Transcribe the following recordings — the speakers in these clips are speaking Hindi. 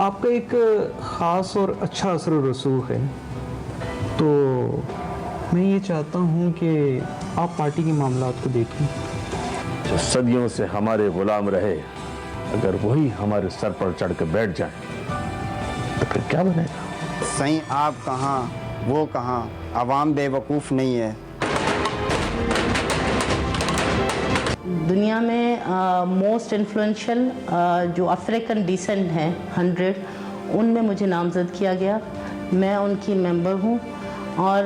आपका एक ख़ास और अच्छा असर रसूख है, तो मैं ये चाहता हूँ कि आप पार्टी के मामलात को देखें। जो सदियों से हमारे गुलाम रहे, अगर वही हमारे सर पर चढ़ के बैठ जाए तो फिर क्या बनेगा? सही आप कहाँ वो कहाँ, अवाम बेवकूफ़ नहीं है। दुनिया में मोस्ट इन्फ्लुएंशियल जो अफ्रीकन डिसेंट हैं 100, उनमें मुझे नामज़द किया गया। मैं उनकी मेंबर हूँ। और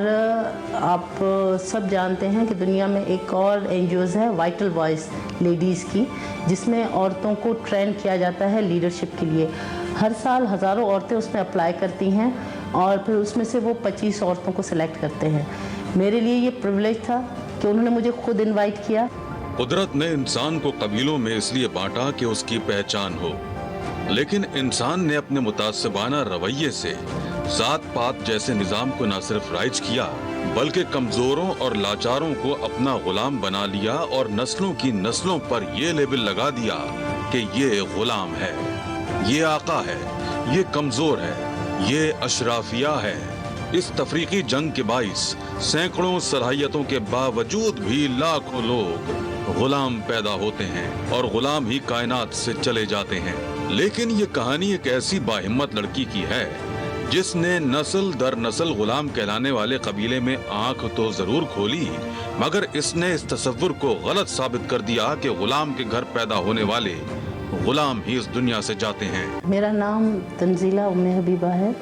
आप सब जानते हैं कि दुनिया में एक और एनजीओज़ है वाइटल वॉइस लेडीज़ की, जिसमें औरतों को ट्रेन किया जाता है लीडरशिप के लिए। हर साल हज़ारों औरतें उसमें अप्लाई करती हैं और फिर उसमें से वो 25 औरतों को सिलेक्ट करते हैं। मेरे लिए ये प्रिविलेज था कि उन्होंने मुझे खुद इनवाइट किया। कुदरत ने इंसान को कबीलों में इसलिए बांटा कि उसकी पहचान हो, लेकिन इंसान ने अपने मुतासिबाना रवैये से जात पात जैसे निजाम को न सिर्फ राइज किया, बल्कि कमजोरों और लाचारों को अपना गुलाम बना लिया और नस्लों की नस्लों पर ये लेबल लगा दिया कि ये गुलाम है, ये आका है, ये कमजोर है, ये अशराफिया है। इस तफरीकी जंग के बाइस सैकड़ों सलाहियतों के बावजूद भी लाखों लोग गुलाम पैदा होते हैं और गुलाम ही कायनात से चले जाते हैं। लेकिन ये कहानी एक ऐसी बाहिम्मत लड़की की है जिसने नस्ल दर नस्ल गुलाम कहलाने वाले कबीले में आंख तो जरूर खोली, मगर इसने इस तसव्वुर को गलत साबित कर दिया कि गुलाम के घर पैदा होने वाले गुलाम ही इस दुनिया से जाते हैं। मेरा नाम तंजीला उम्मे हबीबा है।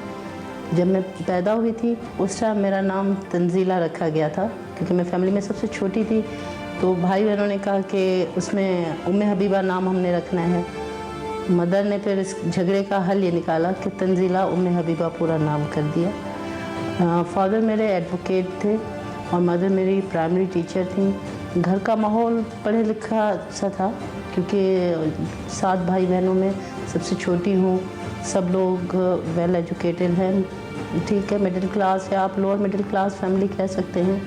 जब मैं पैदा हुई थी उस टाइम मेरा नाम तंजीला रखा गया था, क्योंकि मैं फैमिली में सबसे छोटी थी। तो भाई बहनों ने कहा कि उसमें उम्मे हबीबा नाम हमने रखना है। मदर ने फिर इस झगड़े का हल ये निकाला कि तंजीला उम्मे हबीबा पूरा नाम कर दिया। फादर मेरे एडवोकेट थे और मदर मेरी प्राइमरी टीचर थी। घर का माहौल पढ़े लिखा सा था, क्योंकि 7 भाई बहनों में सबसे छोटी हूँ। सब लोग वेल एजुकेटेड हैं, ठीक है, मिडिल क्लास या आप लोअर मिडिल क्लास फैमिली कह सकते हैं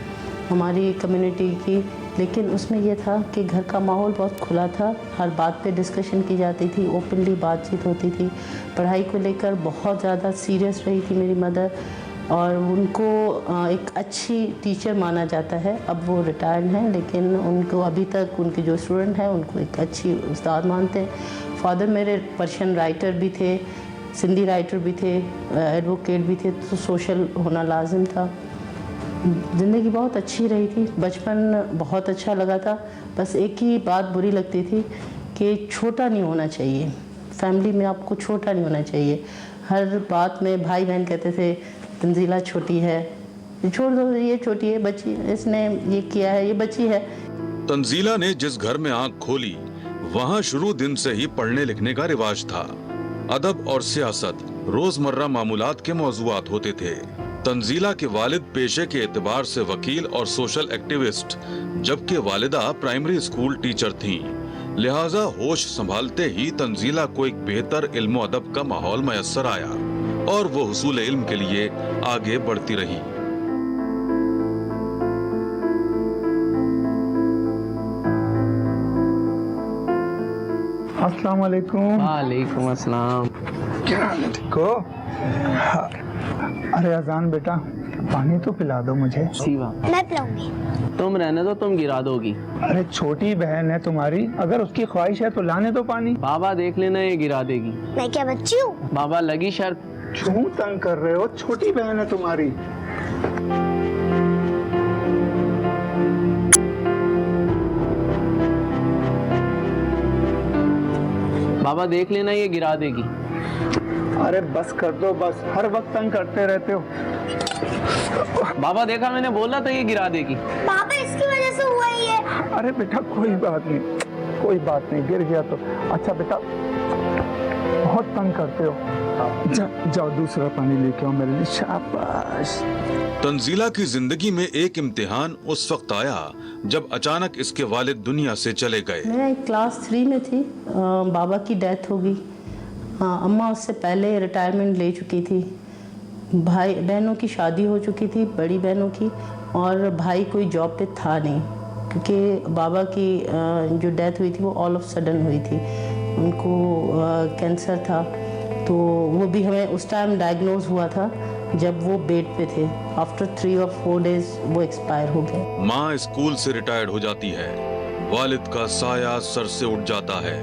हमारी कम्युनिटी की। लेकिन उसमें यह था कि घर का माहौल बहुत खुला था, हर बात पे डिस्कशन की जाती थी, ओपनली बातचीत होती थी। पढ़ाई को लेकर बहुत ज़्यादा सीरियस रही थी मेरी मदर, और उनको एक अच्छी टीचर माना जाता है। अब वो रिटायर्ड हैं, लेकिन उनको अभी तक उनके जो स्टूडेंट हैं उनको एक अच्छी उस्ताद मानते हैं। फादर मेरे पर्शियन राइटर भी थे, सिंधी राइटर भी थे, एडवोकेट भी थे, तो सोशल होना लाजिम था। ज़िंदगी बहुत अच्छी रही थी, बचपन बहुत अच्छा लगा था। बस एक ही बात बुरी लगती थी कि छोटा नहीं होना चाहिए, फैमिली में आपको छोटा नहीं होना चाहिए। हर बात में भाई बहन कहते थे तंजीला छोटी है, छोड़ दो, ये छोटी है, बच्ची, इसने ये किया है, ये बच्ची है। तंजीला ने जिस घर में आंख खोली वहाँ शुरू दिन से ही पढ़ने लिखने का रिवाज था। अदब और सियासत रोजमर्रा मामूलात के मौजूआत होते थे। तंजीला के वालिद पेशे के एतबार से वकील और सोशल एक्टिविस्ट, जबकि वालिदा प्राइमरी स्कूल टीचर थीं। लिहाजा होश संभालते ही तंजीला को एक बेहतर इल्म अदब का माहौल मयस्सर आया और वो हुसूल इल्म के लिए आगे बढ़ती रही। अस्सलाम वालेकुम। वालेकुम अस्सलाम। क्या हाल है, ठीक हो? अरे अजान बेटा, पानी तो पिला दो मुझे। सीवा मैं पिलाऊंगी। तुम रहने दो, तुम गिरा दोगी। अरे छोटी बहन है तुम्हारी, अगर उसकी ख्वाहिश है तो लाने दो पानी। बाबा देख लेना, ये गिरा देगी। मैं क्या बच्ची हूँ? बाबा लगी शर्त। क्यों तंग कर रहे हो, छोटी बहन है तुम्हारी। बाबा देख लेना, ये गिरा देगी। अरे बस कर दो, बस हर वक्त तंग करते रहते हो। बाबा देखा, मैंने बोला था ये गिरा देगी। पापा इसकी वजह से हुआ ही है। अरे बेटा कोई बात नहीं, कोई बात नहीं, गिर गया तो। अच्छा बेटा, बहुत तंग करते हो। जाओ दूसरा पानी लेके आओ मेरे लिए। शाबाश। तंजीला की जिंदगी में एक इम्तिहान उस वक्त आया जब अचानक इसके वालिद दुनिया से चले गए। मैं क्लास 3 में थी, बाबा की डेथ हो गई। अम्मा उससे पहले रिटायरमेंट ले चुकी थी। भाई बहनों की शादी हो चुकी थी, बड़ी बहनों की, और भाई कोई जॉब पे था नहीं, क्योंकि बाबा की जो डेथ हुई थी वो ऑल ऑफ सडन हुई थी। उनको कैंसर था। तो वो भी हमें उस टाइम डायग्नोज हुआ था जब वो बेड पे थे। आफ्टर 3 और 4 डेज वो एक्सपायर हो गए। माँ स्कूल से रिटायर्ड हो जाती है, वालिद का साया सर से उठ जाता है,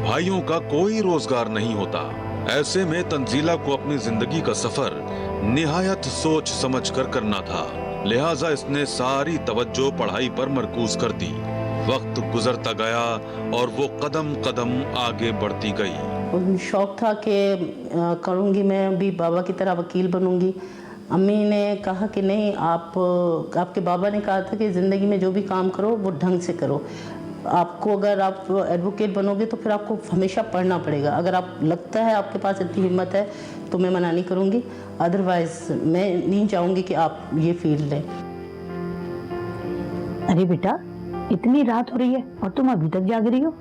भाइयों का कोई रोजगार नहीं होता। ऐसे में तंजीला को अपनी जिंदगी का सफर निहायत सोच समझ कर करना था, लिहाजा इसने सारी तवज्जो पढ़ाई पर मरकूज कर दी। वक्त गुजरता गया और वो कदम कदम आगे बढ़ती गई। शौक था कि करूँगी मैं भी बाबा की तरह वकील बनूंगी। अम्मी ने कहा कि नहीं, आपके बाबा ने कहा था कि ज़िंदगी में जो भी काम करो वो ढंग से करो। आपको अगर आप एडवोकेट बनोगे तो फिर आपको हमेशा पढ़ना पड़ेगा। अगर आप लगता है आपके पास इतनी हिम्मत है तो मैं मना नहीं करूँगी, अदरवाइज मैं नहीं चाहूँगी कि आप ये फील्ड लें। अरे बेटा, इतनी रात हो रही है और तुम अभी तक जाग रही हो?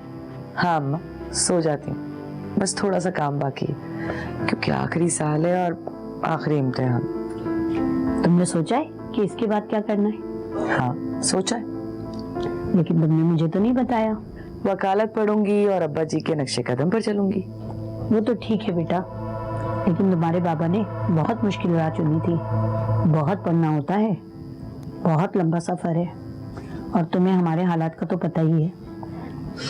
हाँ अम्मा, सो जाती हूँ, बस थोड़ा सा काम बाकी है क्योंकि आखिरी साल है और आखिरी इम्तिहान। तुमने सोचा है कि इसके बाद क्या करना है? हाँ सोचा है, लेकिन तुमने मुझे तो नहीं बताया। वकालत पढ़ूंगी और अब्बा जी के नक्शे कदम पर चलूंगी। वो तो ठीक है बेटा, लेकिन तुम्हारे बाबा ने बहुत मुश्किल राह चुनी थी। बहुत पढ़ना होता है, बहुत लंबा सफर है और तुम्हें हमारे हालात का तो पता ही है।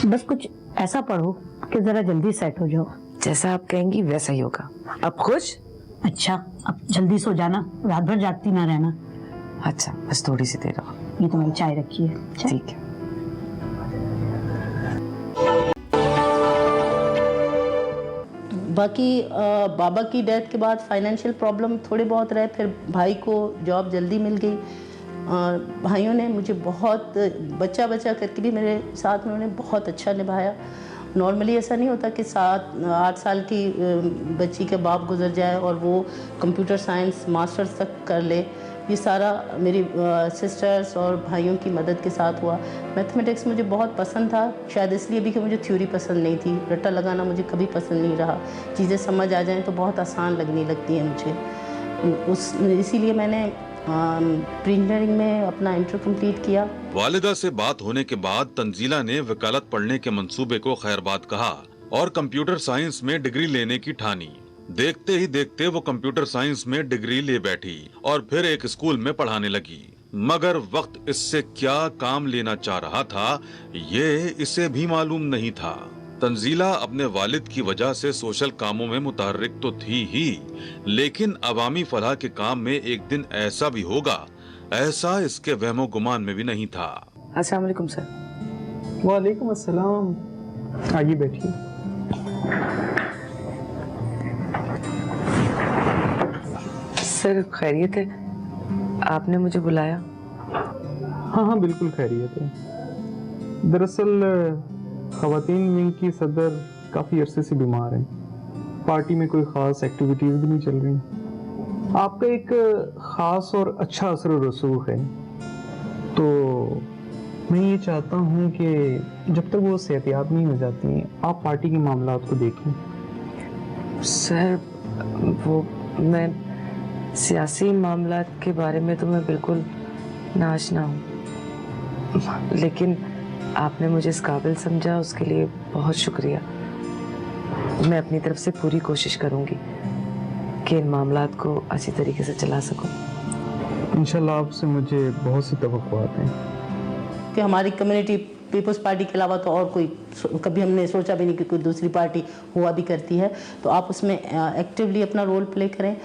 बस कुछ ऐसा पढ़ो कि जरा जल्दी सेट हो जाओ। जैसा आप कहेंगी वैसा ही होगा। अब खुश? अच्छा, अब जल्दी सो जाना, रात भर जागती ना रहना। अच्छा, बस थोड़ी सी देर और। ये तुम्हारी चाय रखी है। ठीक है। बाकी बाबा की डेथ के बाद फाइनेंशियल प्रॉब्लम थोड़े बहुत रहे, फिर भाई को जॉब जल्दी मिल गई। भाइयों ने मुझे बहुत बच्चा करके भी मेरे साथ उन्होंने बहुत अच्छा निभाया। नॉर्मली ऐसा नहीं होता कि 7-8 साल की बच्ची के बाप गुजर जाए और वो कंप्यूटर साइंस मास्टर्स तक कर ले। ये सारा मेरी सिस्टर्स और भाइयों की मदद के साथ हुआ। मैथमेटिक्स मुझे बहुत पसंद था, शायद इसलिए भी कि मुझे थ्योरी पसंद नहीं थी। रट्टा लगाना मुझे कभी पसंद नहीं रहा। चीज़ें समझ आ जाएं तो बहुत आसान लगने लगती हैं मुझे। इसीलिए मैंने प्री इंजीनियरिंग में अपना इंटर कंप्लीट किया। वालिदा से बात होने के बाद तंजीला ने वकालत पढ़ने के मंसूबे को खैरबाद कहा और कंप्यूटर साइंस में डिग्री लेने की ठानी। देखते ही देखते वो कंप्यूटर साइंस में डिग्री ले बैठी और फिर एक स्कूल में पढ़ाने लगी। मगर वक्त इससे क्या काम लेना चाह रहा था, ये इसे भी मालूम नहीं था। तंजीला अपने वालिद की वजह से सोशल कामों में मुतहर्रिक तो थी ही, लेकिन अवामी फलाह के काम में एक दिन ऐसा भी होगा, ऐसा इसके वहमो गुमान में भी नहीं था। अस्सलाम वालेकुम सर। वालेकुम अस्सलाम, आइए बैठिए। सर खैरियत है? आपने मुझे बुलाया? हाँ बिल्कुल खैरियत है। दरअसल ख़वातीन विंग की सदर काफ़ी अरसे से बीमार हैं। पार्टी में कोई ख़ास एक्टिविटीज़ भी नहीं चल रही। आपका एक ख़ास और अच्छा असर और रसूख है, तो मैं ये चाहता हूँ कि जब तक वो सेहतियाब नहीं हो जाती आप पार्टी के मामलात को देखें। सर वो मैं सियासी मामलात के बारे में तो मैं बिल्कुल नाआशना हूँ, लेकिन आपने मुझे इस काबिल समझा, उसके लिए बहुत शुक्रिया। मैं अपनी तरफ से पूरी कोशिश करूँगी कि इन मामलात को अच्छी तरीके से चला सकूँ। इंशाल्लाह आपसे मुझे बहुत सी तवक्कुआत हैं कि हमारी कम्युनिटी पीपल्स पार्टी के अलावा तो और कोई कभी हमने सोचा भी नहीं कि कोई दूसरी पार्टी हुआ भी करती है, तो आप उसमें एक्टिवली अपना रोल प्ले करें।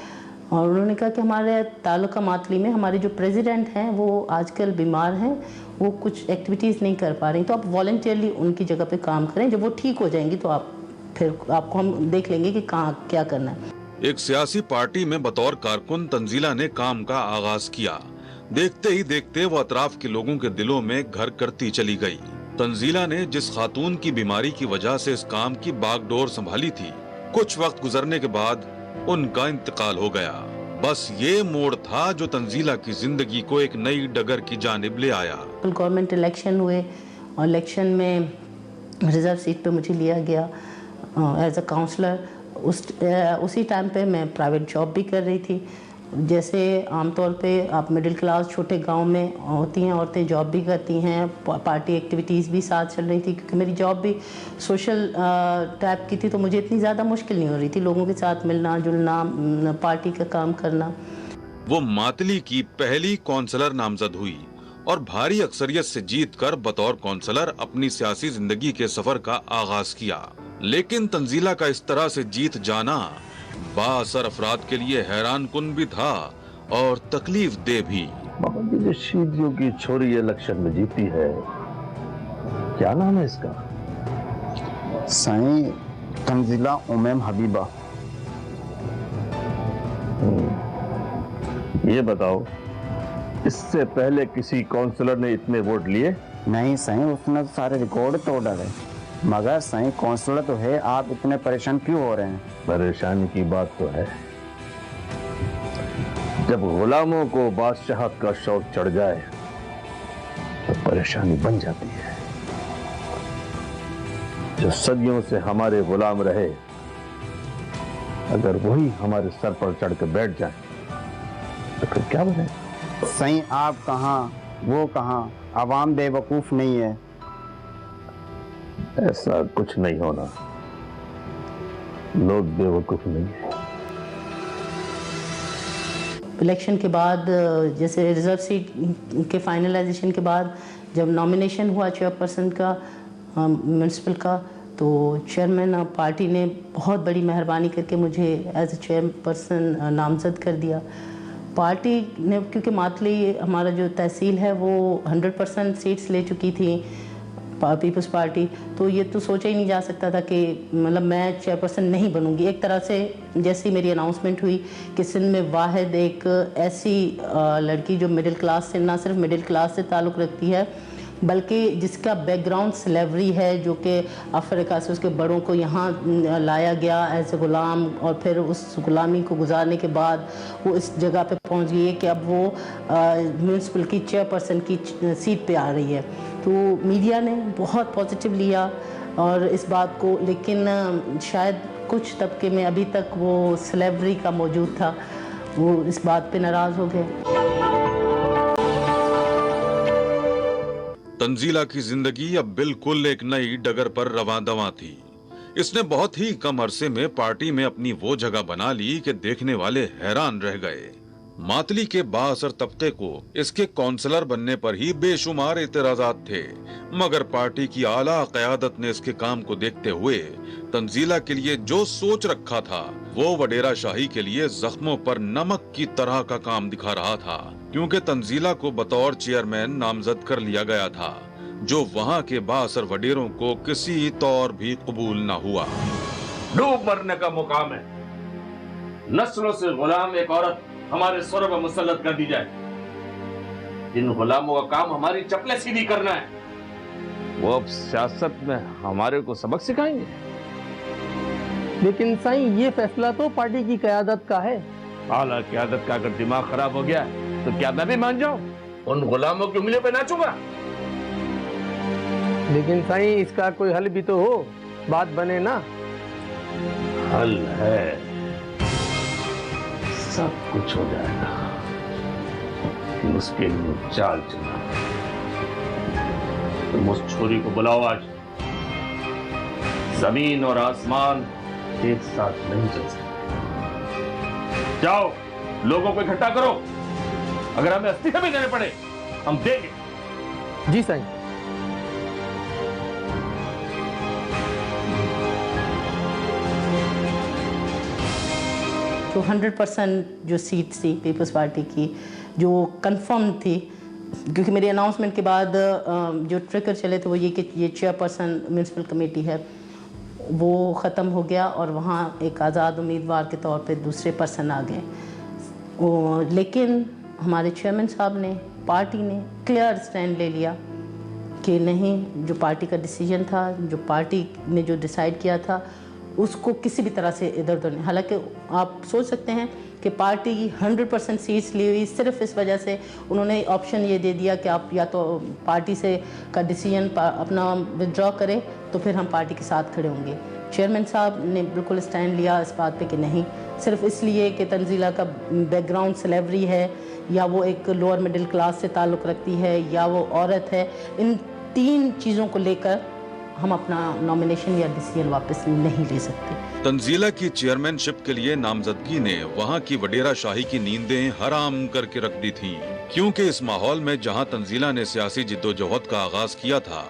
और उन्होंने कहा कि हमारे तालुका मातली में हमारे जो प्रेसिडेंट हैं वो आजकल बीमार हैं, वो कुछ एक्टिविटीज़ नहीं कर पा रही, तो आप वॉलंटियरली उनकी जगह पे काम करें। जब वो ठीक हो जाएंगी तो आपको हम देख लेंगे कि कहाँ क्या करना है। एक सियासी पार्टी में बतौर कारकुन तंजीला ने काम का आगाज किया। देखते ही देखते वो अतराफ के लोगों के दिलों में घर करती चली गई। तंजीला ने जिस खातून की बीमारी की वजह से इस काम की बागडोर संभाली थी, कुछ वक्त गुजरने के बाद उनका इंतकाल हो गया। बस ये मोड़ था जो तंजीला की जिंदगी को एक नई डगर की जानिब ले आया। गवर्नमेंट इलेक्शन हुए और इलेक्शन में रिजर्व सीट पे मुझे लिया गया एज अ काउंसलर। उसी टाइम पे मैं प्राइवेट जॉब भी कर रही थी जैसे आमतौर पे आप मिडिल क्लास छोटे गांव में होती हैं औरतें, जॉब भी करती हैं, पार्टी एक्टिविटीज़ भी साथ चल रही थी, क्योंकि मेरी जॉब भी सोशल टाइप की थी, तो मुझे इतनी ज़्यादा मुश्किल नहीं हो रही थी लोगों के साथ मिलना जुलना, पार्टी का काम करना। वो मातली की पहली कौंसलर नामजद हुई और भारी अक्सरियत से जीतकर बतौर कौंसलर अपनी सियासी जिंदगी के सफर का आगाज किया। लेकिन तंजीला का इस तरह से जीत जाना बाअसर अफराद के लिए हैरान कुन भी था और तकलीफ दे भी। मोहम्मद जो शीदियों की छोरी इलेक्शन में जीती है, क्या नाम है इसका? साईं तंजीला उमैम हबीबा। ये बताओ, इससे पहले किसी काउंसलर ने इतने वोट लिए? नहीं साईं, उसने तो सारे रिकॉर्ड तोड़ डाले। मगर साईं काउंसलर तो है, आप इतने परेशान क्यों हो रहे हैं? परेशानी की बात तो है, जब गुलामों को बादशाहत का शौक चढ़ जाए तो परेशानी बन जाती है। जो सदियों से हमारे गुलाम रहे, अगर वही हमारे सर पर चढ़ कर बैठ जाए तो फिर क्या बने? साईं आप कहाँ, वो कहाँ, अवाम बेवकूफ नहीं है। ऐसा कुछ नहीं होना, लोग बेवकूफ नहीं है। इलेक्शन के बाद जैसे रिजर्व सीट के फाइनलाइजेशन के बाद जब नॉमिनेशन हुआ चेयरपर्सन का म्यूनसिपल का, तो चेयरमैन पार्टी ने बहुत बड़ी मेहरबानी करके मुझे एज ए चेयरपर्सन नामजद कर दिया। पार्टी ने, क्योंकि मातली हमारा जो तहसील है वो 100% सीट्स ले चुकी थी पीपल्स पार्टी, तो ये तो सोचा ही नहीं जा सकता था कि मतलब मैं चेयरपर्सन नहीं बनूंगी। एक तरह से जैसे ही मेरी अनाउंसमेंट हुई कि सिंध में वाहिद एक ऐसी लड़की जो मिडिल क्लास से, ना सिर्फ मिडिल क्लास से ताल्लुक़ रखती है बल्कि जिसका बैकग्राउंड स्लेवरी है, जो कि अफ्रीका से उसके बड़ों को यहाँ लाया गया एज ए ग़ुलाम और फिर उस ग़ुलामी को गुजारने के बाद वो इस जगह पे पहुँच गई है कि अब वो म्यूनसिपल की चेयरपर्सन की सीट पे आ रही है। तो मीडिया ने बहुत पॉजिटिव लिया और इस बात को, लेकिन शायद कुछ तबके में अभी तक वो स्लेवरी का मौजूद था, वो इस बात पे नाराज़ हो गए। तंजीला की जिंदगी अब बिल्कुल एक नई डगर पर रवां दवां थी। इसने बहुत ही कम अरसे में पार्टी में अपनी वो जगह बना ली कि देखने वाले हैरान रह गए। मातली के बाअसर तबके को इसके काउंसलर बनने पर ही बेशुमार एतराजात थे, मगर पार्टी की आला क़यादत ने इसके काम को देखते हुए तंजीला के लिए जो सोच रखा था वो वडेरा शाही के लिए जख्मों पर नमक की तरह का काम दिखा रहा था, क्योंकि तंजीला को बतौर चेयरमैन नामजद कर लिया गया था, जो वहाँ के बाअसर वडेरों को किसी तौर भी कबूल न हुआ। डूब मरने का मुकाम है, नस्लों से गुलाम एक औरत हमारे सर पर मुसल्लत कर दी जाए। इन गुलामों का काम हमारी चप्पलें सीधी करना है, वो अब सियासत में हमारे को सबक सिखाएंगे। लेकिन साईं ये फैसला तो पार्टी की क़यादत का है। आला क़यादत का अगर दिमाग खराब हो गया तो क्या मैं भी मान जाऊं? उन गुलामों की उंगलियों पे नाचूंगा? लेकिन साईं इसका कोई हल भी तो हो, बात बने ना। हल है, सब कुछ हो जाएगा, उसके लिए चाल चला। तुम उस छोरी को बुलाओ आज। जमीन और आसमान एक साथ नहीं चल सकते। जाओ, लोगों को इकट्ठा करो, अगर हमें इस्तीफे भी देने पड़े हम देंगे। जी साईं। तो 100% जो सीट थी पीपल्स पार्टी की, जो कंफर्म थी, क्योंकि मेरी अनाउंसमेंट के बाद जो ट्रिगर चले थे वो ये कि ये चेयरपर्सन म्यूनसिपल कमेटी है वो ख़त्म हो गया और वहाँ एक आज़ाद उम्मीदवार के तौर पे दूसरे पर्सन आ गए। लेकिन हमारे चेयरमैन साहब ने, पार्टी ने क्लियर स्टैंड ले लिया कि नहीं, जो पार्टी का डिसीजन था, जो पार्टी ने जो डिसाइड किया था उसको किसी भी तरह से इधर उधर नहीं। हालांकि आप सोच सकते हैं कि पार्टी 100% सीट्स ली हुई, सिर्फ इस वजह से उन्होंने ऑप्शन ये दे दिया कि आप या तो पार्टी से का डिसीजन अपना विथड्रॉ करें तो फिर हम पार्टी के साथ खड़े होंगे। चेयरमैन साहब ने बिल्कुल स्टैंड लिया इस बात पे कि नहीं, सिर्फ इसलिए कि तंजीला का बैकग्राउंड सेलेब्रिटी है या वो एक लोअर मिडिल क्लास से ताल्लुक़ रखती है या वो औरत है, इन 3 चीज़ों को लेकर हम अपना नॉमिनेशन या डिसीजन वापस नहीं ले सकते। तंजीला की चेयरमैनशिप के लिए नामजदगी ने वहां की वडेरा शाही की नींदें हराम करके रख दी थी, क्योंकि इस माहौल में जहां तंजीला ने सियासी जिद्दोजहद का आगाज किया था,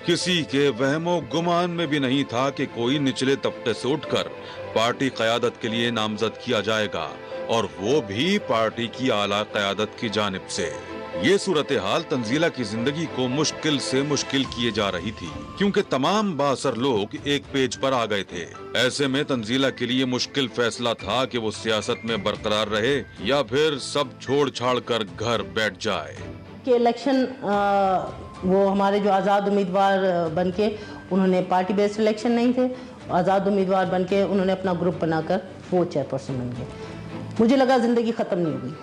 किसी के वहमो गुमान में भी नहीं था कि कोई निचले तबके से उठकर पार्टी क़यादत के लिए नामजद किया जाएगा, और वो भी पार्टी की आला क़यादत की जानिब से। ये सूरत हाल तंजीला की जिंदगी को मुश्किल से मुश्किल किए जा रही थी, क्योंकि तमाम बासर लोग एक पेज पर आ गए थे। ऐसे में तंजीला के लिए मुश्किल फैसला था कि वो सियासत में बरकरार रहे या फिर सब छोड़ छाड़ कर घर बैठ जाए। कि इलेक्शन वो हमारे जो आज़ाद उम्मीदवार बनके, उन्होंने पार्टी बेस्ड इलेक्शन नहीं थे, आज़ाद उम्मीदवार बनके उन्होंने अपना ग्रुप बनाकर वो चेयरपर्सन बन गए। मुझे लगा ज़िंदगी ख़त्म नहीं हुई।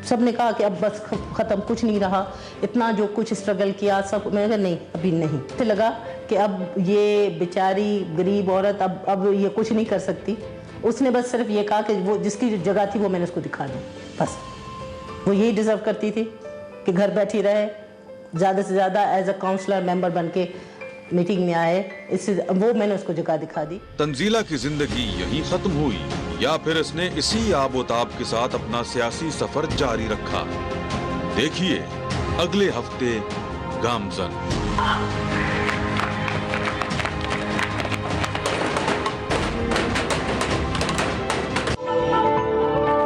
सब ने कहा कि अब बस ख़त्म, कुछ नहीं रहा, इतना जो कुछ स्ट्रगल किया सब, मैंने कहा नहीं, अभी नहीं। तो लगा कि अब ये बेचारी गरीब औरत अब ये कुछ नहीं कर सकती। उसने बस सिर्फ ये कहा कि वो जिसकी जगह थी वो मैंने उसको दिखा दी, बस। वो यही डिज़र्व करती थी कि घर बैठी रहे, ज़्यादा से ज़्यादा एज अ काउंसलर मेंबर बन के मीटिंग में आए, इससे वो मैंने उसको जगह दिखा दी। तंजीला की जिंदगी यहीं खत्म हुई या फिर इसने इसी आबोताब के साथ अपना सियासी सफर जारी रखा? देखिए अगले हफ्ते गामजन।